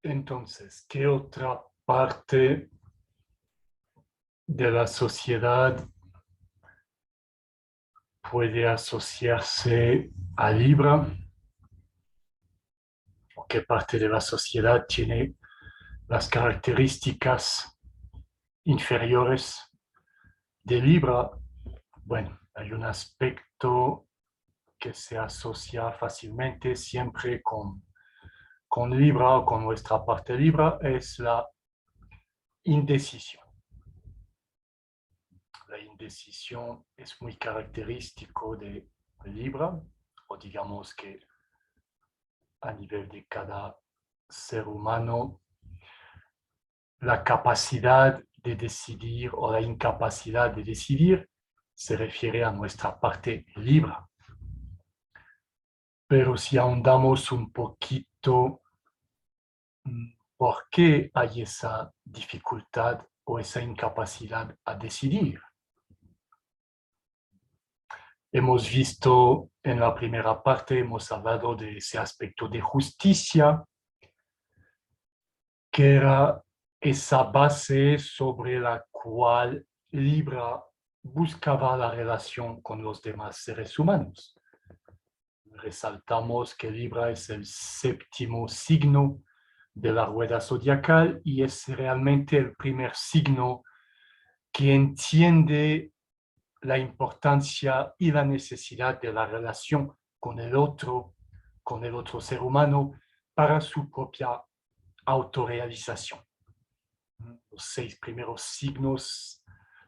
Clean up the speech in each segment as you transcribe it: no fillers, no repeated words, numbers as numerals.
Entonces, ¿qué otra parte de la sociedad puede asociarse a Libra? ¿O qué parte de la sociedad tiene las características inferiores de Libra? Bueno, hay un aspecto que se asocia fácilmente siempre con Libra o con nuestra parte Libra, es la indecisión. La indecisión es muy característico de Libra, o digamos que a nivel de cada ser humano, la capacidad de decidir o la incapacidad de decidir se refiere a nuestra parte Libra. Pero si ahondamos un poquito, ¿por qué hay esa dificultad o esa incapacidad a decidir? Hemos visto en la primera parte, hemos hablado de ese aspecto de justicia, que era esa base sobre la cual Libra buscaba la relación con los demás seres humanos. Resaltamos que Libra es el séptimo signo de la rueda zodiacal y es realmente el primer signo que entiende la importancia y la necesidad de la relación con el otro ser humano para su propia autorrealización. Los 6 primeros signos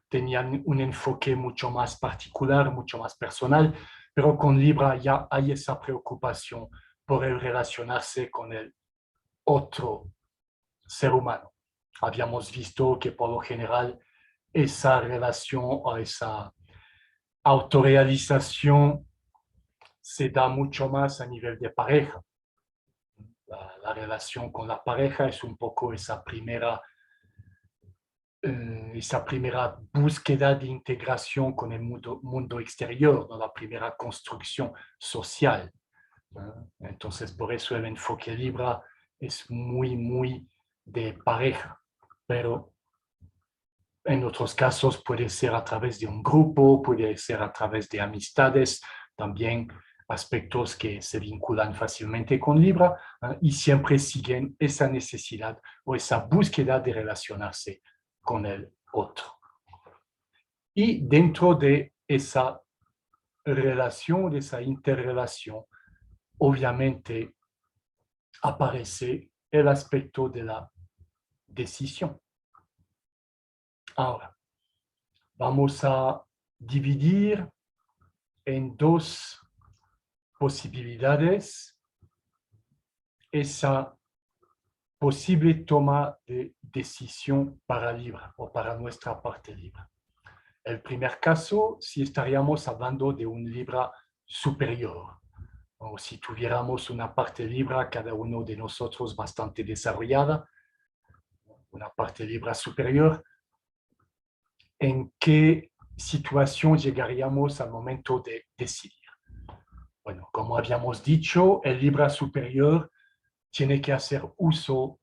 tenían un enfoque mucho más particular, mucho más personal, pero con Libra ya hay esa preocupación por el relacionarse con el otro ser humano. Habíamos visto que por lo general esa relación o esa autorrealización se da mucho más a nivel de pareja. La relación con la pareja es un poco esa primera búsqueda de integración con el mundo exterior, ¿no? La primera construcción social, ¿no? Entonces, por eso el enfoque Libra es muy de pareja, pero en otros casos puede ser a través de un grupo, puede ser a través de amistades, también aspectos que se vinculan fácilmente con Libra, y siempre siguen esa necesidad o esa búsqueda de relacionarse con el otro. Y dentro de esa relación, de esa interrelación, obviamente aparece el aspecto de la decisión. Ahora, vamos a dividir en dos posibilidades esa posible toma de decisión para Libra o para nuestra parte Libra. El primer caso, si estaríamos hablando de un Libra superior, o si tuviéramos una parte Libra, cada uno de nosotros bastante desarrollada, una parte Libra superior, ¿en qué situación llegaríamos al momento de decidir? Bueno, como habíamos dicho, el Libra superior tiene que hacer uso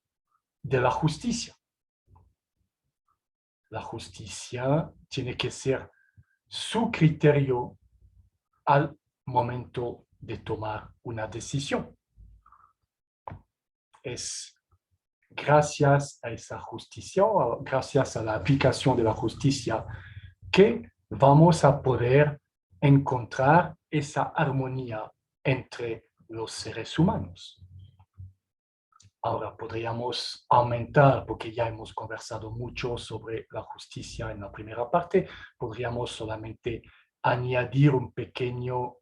de la justicia. La justicia tiene que ser su criterio al momento de tomar una decisión. Es gracias a esa justicia, o gracias a la aplicación de la justicia, que vamos a poder encontrar esa armonía entre los seres humanos. Ahora podríamos aumentar, porque ya hemos conversado mucho sobre la justicia en la primera parte, podríamos solamente añadir un pequeño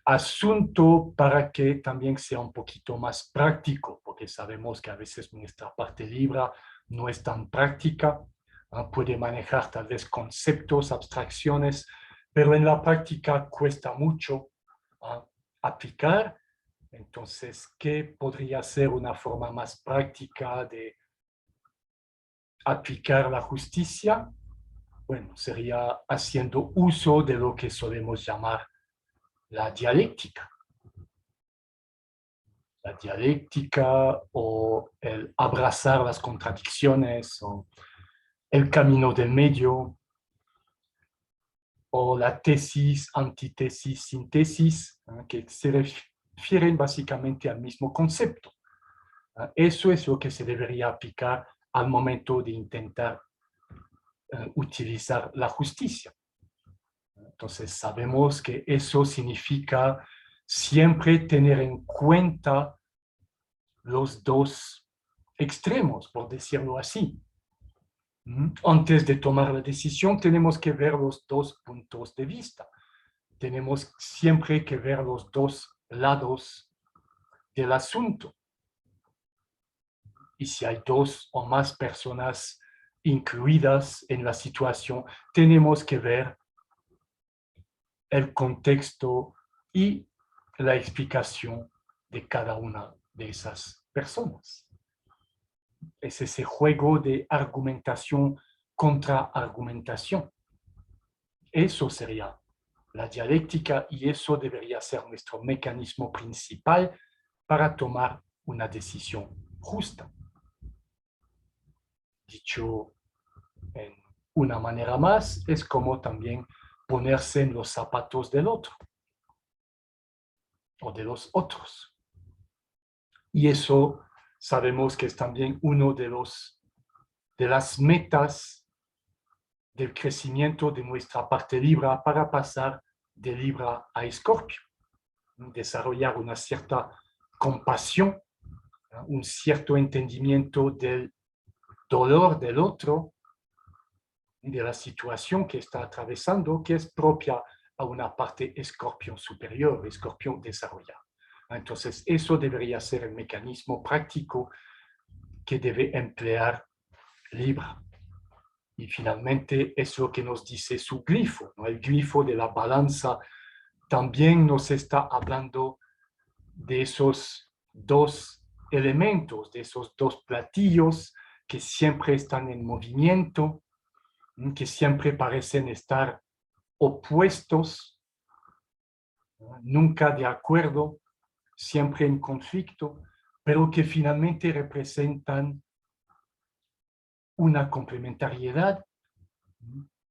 asunto para que también sea un poquito más práctico, porque sabemos que a veces nuestra parte Libra no es tan práctica, puede manejar tal vez conceptos, abstracciones, pero en la práctica cuesta mucho aplicar. Entonces, ¿qué podría ser una forma más práctica de aplicar la justicia? Bueno, sería haciendo uso de lo que solemos llamar la dialéctica. la dialéctica o el abrazar las contradicciones o el camino del medio o la tesis, antítesis, síntesis, que se refieren básicamente al mismo concepto. Eso es lo que se debería aplicar al momento de intentar utilizar la justicia. Entonces sabemos que eso significa siempre tener en cuenta los dos extremos, por decirlo así. Antes de tomar la decisión, tenemos que ver los dos puntos de vista. Tenemos siempre que ver los dos lados del asunto. Y si hay dos o más personas incluidas en la situación, tenemos que ver el contexto y la explicación de cada una de esas personas. Es ese juego de argumentación contra argumentación. Eso sería la dialéctica y eso debería ser nuestro mecanismo principal para tomar una decisión justa. Dicho en una manera más, es como también ponerse en los zapatos del otro o de los otros. Y eso sabemos que es también uno de las metas del crecimiento de nuestra parte Libra para pasar de Libra a Escorpio. Desarrollar una cierta compasión, un cierto entendimiento del dolor del otro, de la situación que está atravesando, que es propia a una parte escorpión superior, escorpión desarrollado. Entonces, eso debería ser el mecanismo práctico que debe emplear Libra. Y finalmente es lo que nos dice su glifo, ¿no? El glifo de la balanza también nos está hablando de esos dos elementos, de esos dos platillos que siempre están en movimiento, que siempre parecen estar opuestos, nunca de acuerdo, siempre en conflicto, pero que finalmente representan una complementariedad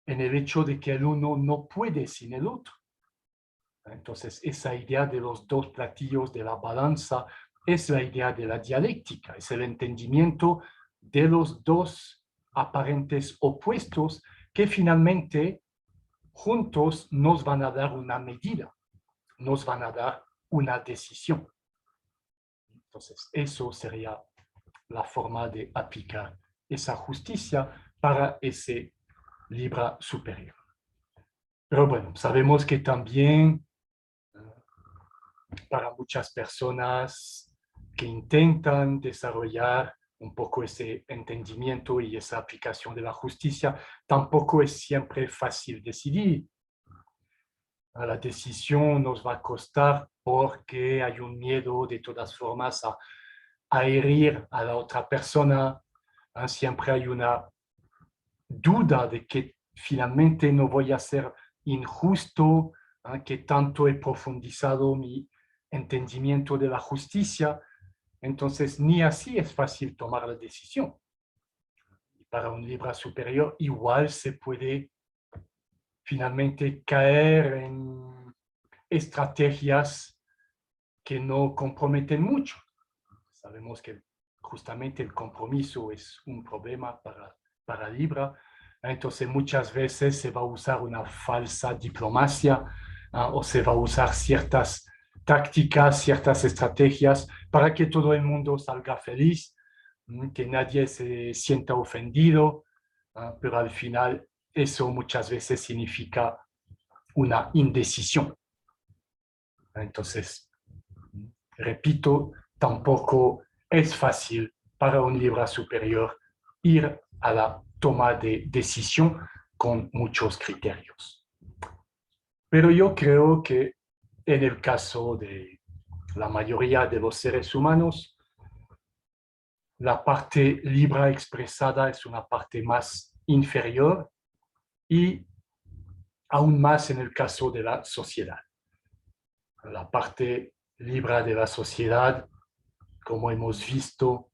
en el hecho de que el uno no puede sin el otro. Entonces, esa idea de los dos platillos de la balanza es la idea de la dialéctica, es el entendimiento de los dos aparentes opuestos que finalmente juntos nos van a dar una medida, nos van a dar una decisión. Entonces, eso sería la forma de aplicar esa justicia para ese Libra superior. Pero bueno, sabemos que también para muchas personas que intentan desarrollar un poco ese entendimiento y esa aplicación de la justicia, tampoco es siempre fácil decidir. La decisión nos va a costar porque hay un miedo de todas formas a herir a la otra persona. Siempre hay una duda de que finalmente no voy a ser injusto, que tanto he profundizado mi entendimiento de la justicia. Entonces, ni así es fácil tomar la decisión. Y para un Libra superior, igual se puede finalmente caer en estrategias que no comprometen mucho. Sabemos que justamente el compromiso es un problema para Libra. Entonces, muchas veces se va a usar una falsa diplomacia o se va a usar ciertas tácticas, ciertas estrategias para que todo el mundo salga feliz, que nadie se sienta ofendido, pero al final eso muchas veces significa una indecisión. Entonces, repito, tampoco es fácil para un Libra superior ir a la toma de decisión con muchos criterios. Pero yo creo que en el caso de la mayoría de los seres humanos, la parte Libra expresada es una parte más inferior y aún más en el caso de la sociedad. La parte Libra de la sociedad como hemos visto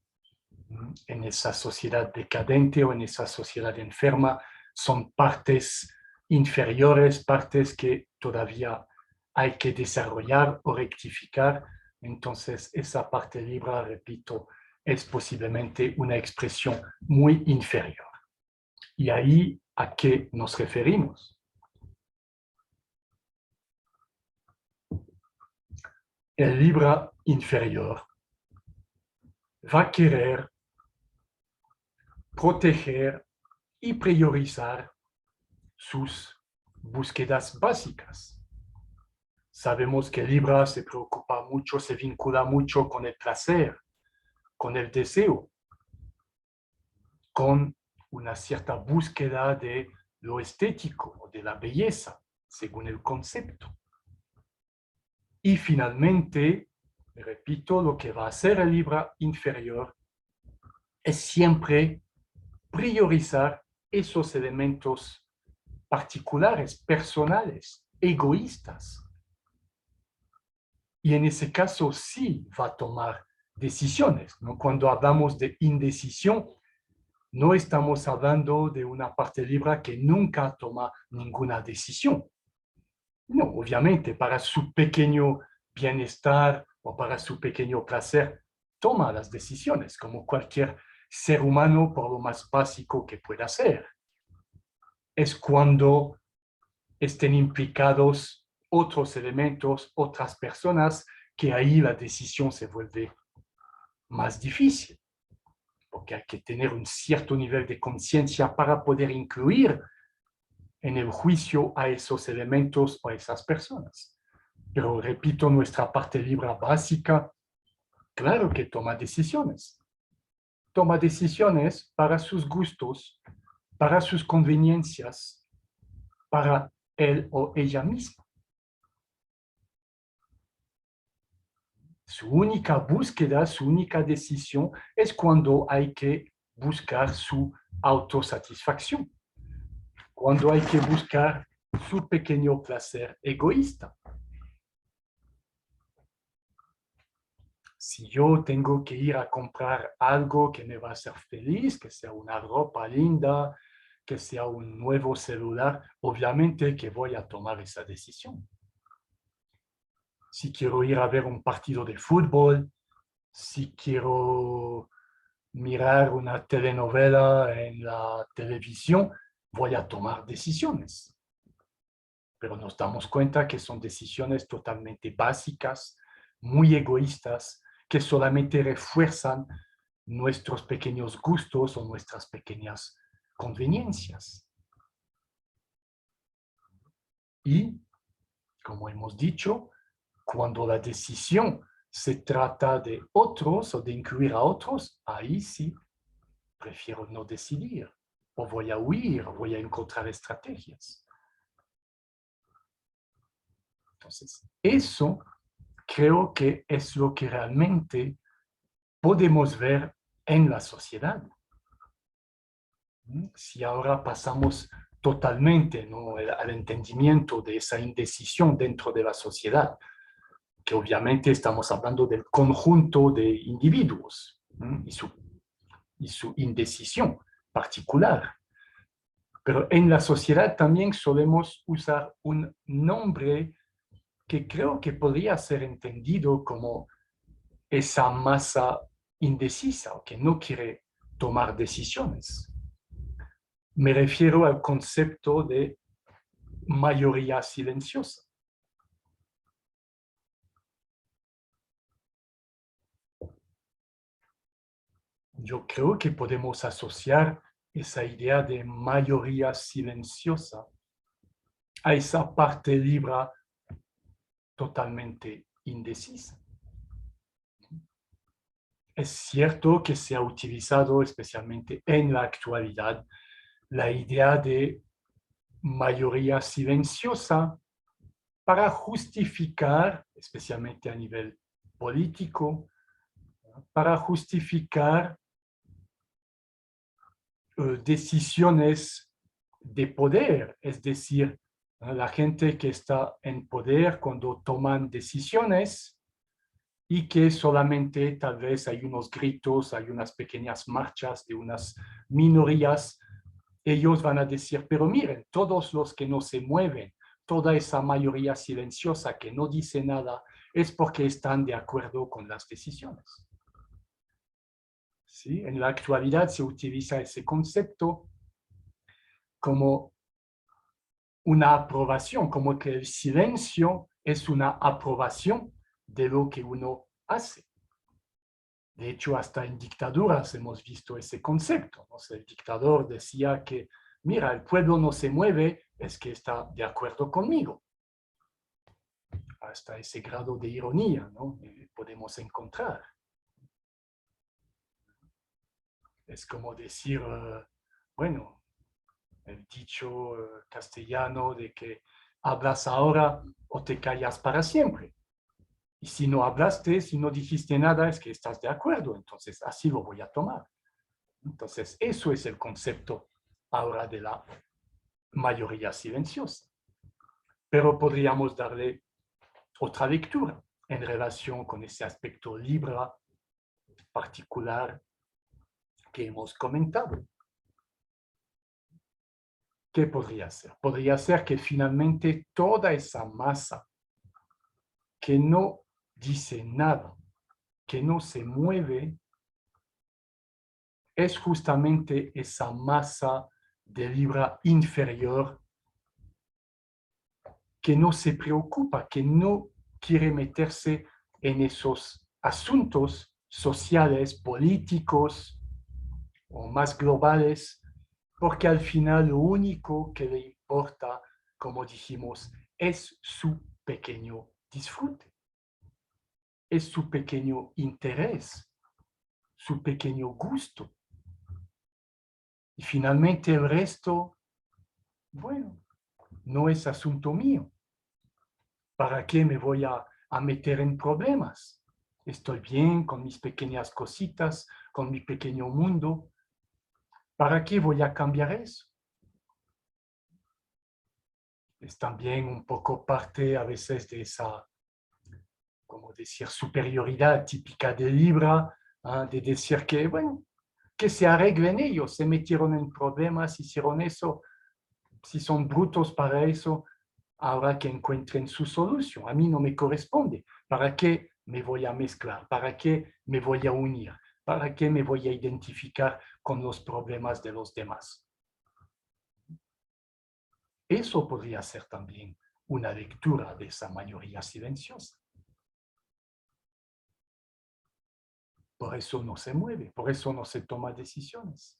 en esa sociedad decadente o en esa sociedad enferma, son partes inferiores, partes que todavía hay que desarrollar o rectificar. Entonces, esa parte libre, repito, es posiblemente una expresión muy inferior. ¿Y ahí a qué nos referimos? El libra inferior va a querer proteger y priorizar sus búsquedas básicas. Sabemos que Libra se preocupa mucho, se vincula mucho con el placer, con el deseo, con una cierta búsqueda de lo estético, de la belleza, según el concepto. Y finalmente, repito, lo que va a hacer el Libra inferior es siempre priorizar esos elementos particulares, personales, egoístas. Y en ese caso sí va a tomar decisiones, ¿no? Cuando hablamos de indecisión, no estamos hablando de una parte libre que nunca toma ninguna decisión. No, obviamente, para su pequeño bienestar o para su pequeño placer, toma las decisiones, como cualquier ser humano, por lo más básico que pueda ser. Es cuando estén implicados otros elementos, otras personas, que ahí la decisión se vuelve más difícil, porque hay que tener un cierto nivel de conciencia para poder incluir en el juicio a esos elementos o a esas personas. Pero repito, nuestra parte libre básica, claro que toma decisiones. Toma decisiones para sus gustos, para sus conveniencias, para él o ella misma. Su única búsqueda, su única decisión es cuando hay que buscar su autosatisfacción, cuando hay que buscar su pequeño placer egoísta. Si yo tengo que ir a comprar algo que me va a hacer feliz, que sea una ropa linda, que sea un nuevo celular, obviamente que voy a tomar esa decisión. Si quiero ir a ver un partido de fútbol, si quiero mirar una telenovela en la televisión, voy a tomar decisiones. Pero nos damos cuenta que son decisiones totalmente básicas, muy egoístas, que solamente refuerzan nuestros pequeños gustos o nuestras pequeñas conveniencias. Y, como hemos dicho, cuando la decisión se trata de otros o de incluir a otros, ahí sí prefiero no decidir, o voy a huir, o voy a encontrar estrategias. Entonces, eso creo que es lo que realmente podemos ver en la sociedad. Si ahora pasamos totalmente, ¿no?, al entendimiento de esa indecisión dentro de la sociedad, que obviamente estamos hablando del conjunto de individuos, ¿no?, y su indecisión particular. Pero en la sociedad también solemos usar un nombre que creo que podría ser entendido como esa masa indecisa o que no quiere tomar decisiones. Me refiero al concepto de mayoría silenciosa. Yo creo que podemos asociar esa idea de mayoría silenciosa a esa parte libre totalmente indecisa. Es cierto que se ha utilizado especialmente en la actualidad la idea de mayoría silenciosa para justificar, especialmente a nivel político, para justificar decisiones de poder, es decir, la gente que está en poder cuando toman decisiones y que solamente tal vez hay unos gritos, hay unas pequeñas marchas de unas minorías. Ellos van a decir, pero miren, todos los que no se mueven, toda esa mayoría silenciosa que no dice nada, es porque están de acuerdo con las decisiones. ¿Sí? En la actualidad se utiliza ese concepto como una aprobación, como que el silencio es una aprobación de lo que uno hace. De hecho, hasta en dictaduras hemos visto ese concepto, ¿no? El dictador decía que, mira, el pueblo no se mueve, es que está de acuerdo conmigo. Hasta ese grado de ironía, ¿no? Podemos encontrar. Es como decir, bueno, el dicho castellano de que hablas ahora o te callas para siempre. Y si no hablaste, si no dijiste nada, es que estás de acuerdo. Entonces, así lo voy a tomar. Entonces, eso es el concepto ahora de la mayoría silenciosa. Pero podríamos darle otra lectura en relación con ese aspecto libre particular que hemos comentado. ¿Qué podría ser? Podría ser que finalmente toda esa masa que no dice nada, que no se mueve, es justamente esa masa de libra inferior que no se preocupa, que no quiere meterse en esos asuntos sociales, políticos o más globales, porque al final lo único que le importa, como dijimos, es su pequeño disfrute, es su pequeño interés, su pequeño gusto. Y finalmente el resto, bueno, no es asunto mío. ¿Para qué me voy a meter en problemas? Estoy bien con mis pequeñas cositas, con mi pequeño mundo. ¿Para qué voy a cambiar eso? Es también un poco parte a veces de esa, como decir, superioridad típica de Libra, de decir que, bueno, que se arreglen ellos, se metieron en problemas, hicieron eso, si son brutos para eso, ahora que encuentren su solución. A mí no me corresponde. ¿Para qué me voy a mezclar? ¿Para qué me voy a unir? ¿Para qué me voy a identificar con los problemas de los demás? Eso podría ser también una lectura de esa mayoría silenciosa. Por eso no se mueve, por eso no se toman decisiones.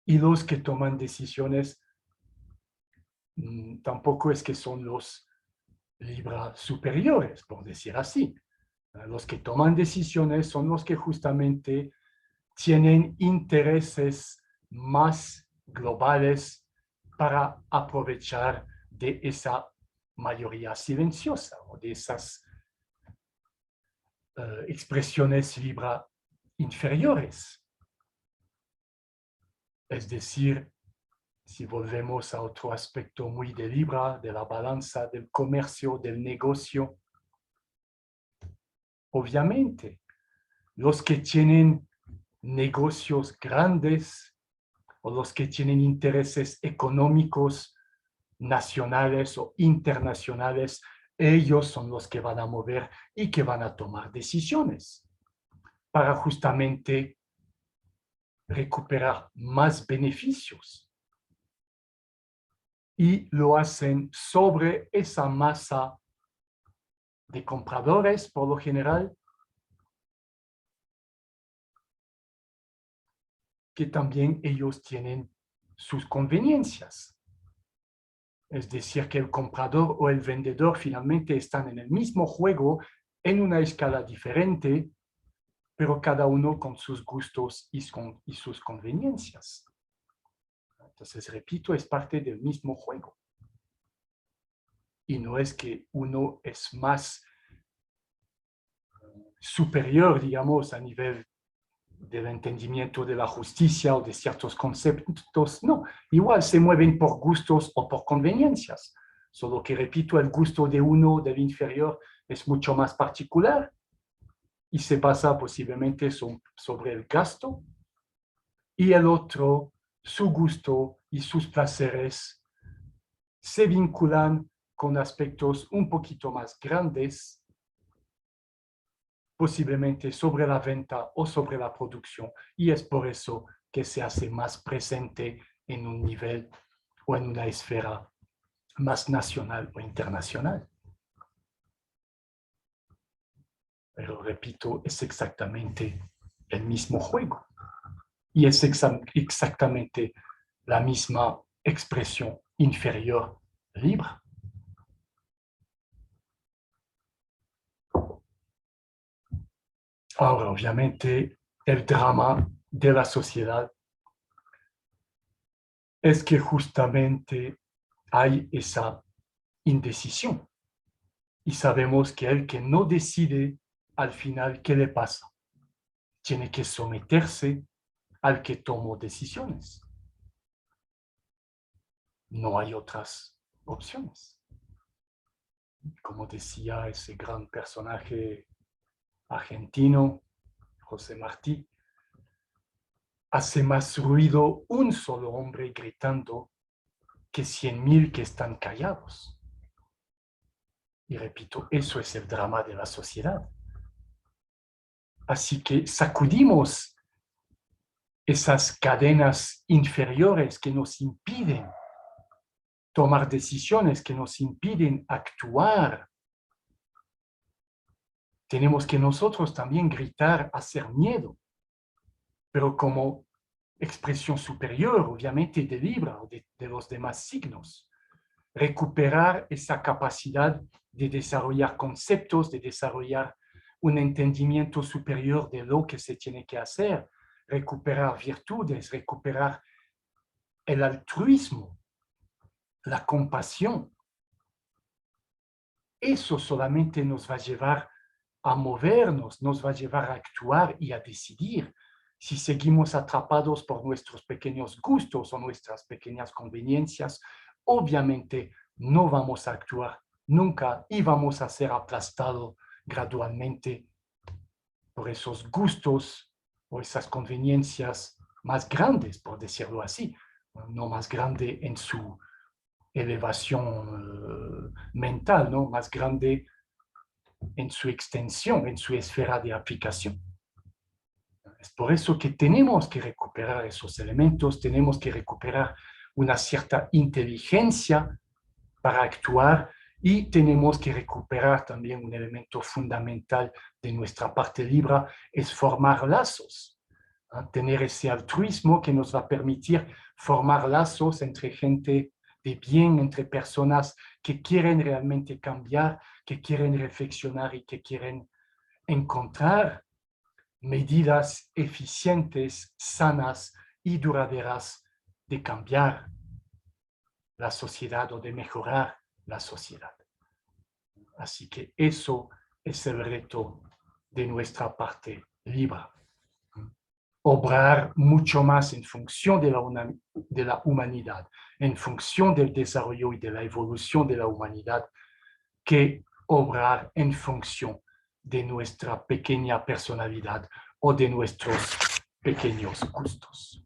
Y los que toman decisiones tampoco es que son los Libra superiores, por decir así. Los que toman decisiones son los que justamente tienen intereses más globales para aprovechar de esa mayoría silenciosa o de esas expresiones Libra inferiores. Es decir, si volvemos a otro aspecto muy de Libra, de la balanza, del comercio, del negocio, obviamente, los que tienen negocios grandes o los que tienen intereses económicos nacionales o internacionales, ellos son los que van a mover y que van a tomar decisiones para justamente recuperar más beneficios. Y lo hacen sobre esa masa de compradores, por lo general, que también ellos tienen sus conveniencias. Es decir, que el comprador o el vendedor finalmente están en el mismo juego, en una escala diferente, pero cada uno con sus gustos y sus conveniencias. Entonces, repito, es parte del mismo juego. Y no es que uno es más superior, digamos, a nivel del entendimiento de la justicia o de ciertos conceptos, no. Igual se mueven por gustos o por conveniencias. Solo que, repito, el gusto de uno, del inferior, es mucho más particular y se basa posiblemente sobre el gasto, y el otro, su gusto y sus placeres se vinculan con aspectos un poquito más grandes, posiblemente sobre la venta o sobre la producción, y es por eso que se hace más presente en un nivel o en una esfera más nacional o internacional. Pero repito, es exactamente el mismo juego y es exactamente la misma expresión inferior libre. Ahora, obviamente, el drama de la sociedad es que justamente hay esa indecisión y sabemos que el que no decide al final qué le pasa, tiene que someterse al que tomó decisiones. No hay otras opciones. Como decía ese gran personaje argentino, José Martí, hace más ruido un solo hombre gritando que 100.000 que están callados. Y repito, eso es el drama de la sociedad. Así que sacudimos esas cadenas inferiores que nos impiden tomar decisiones, que nos impiden actuar. Tenemos que nosotros también gritar, hacer miedo, pero como expresión superior, obviamente, de Libra o de los demás signos. Recuperar esa capacidad de desarrollar conceptos, de desarrollar un entendimiento superior de lo que se tiene que hacer, recuperar virtudes, recuperar el altruismo, la compasión. Eso solamente nos va a llevar a movernos, nos va a llevar a actuar y a decidir. Si seguimos atrapados por nuestros pequeños gustos o nuestras pequeñas conveniencias, obviamente no vamos a actuar nunca y vamos a ser aplastados gradualmente por esos gustos o esas conveniencias más grandes, por decirlo así, no más grande en su elevación mental, ¿no? Más grande en su extensión, en su esfera de aplicación. Es por eso que tenemos que recuperar esos elementos, tenemos que recuperar una cierta inteligencia para actuar y tenemos que recuperar también un elemento fundamental de nuestra parte libre, es formar lazos, tener ese altruismo que nos va a permitir formar lazos entre gente de bien, entre personas que quieren realmente cambiar, que quieren reflexionar y que quieren encontrar medidas eficientes, sanas y duraderas de cambiar la sociedad o de mejorar la sociedad. Así que eso es el reto de nuestra parte libre. Obrar mucho más en función de la humanidad, en función del desarrollo y de la evolución de la humanidad, que obrar en función de nuestra pequeña personalidad o de nuestros pequeños gustos.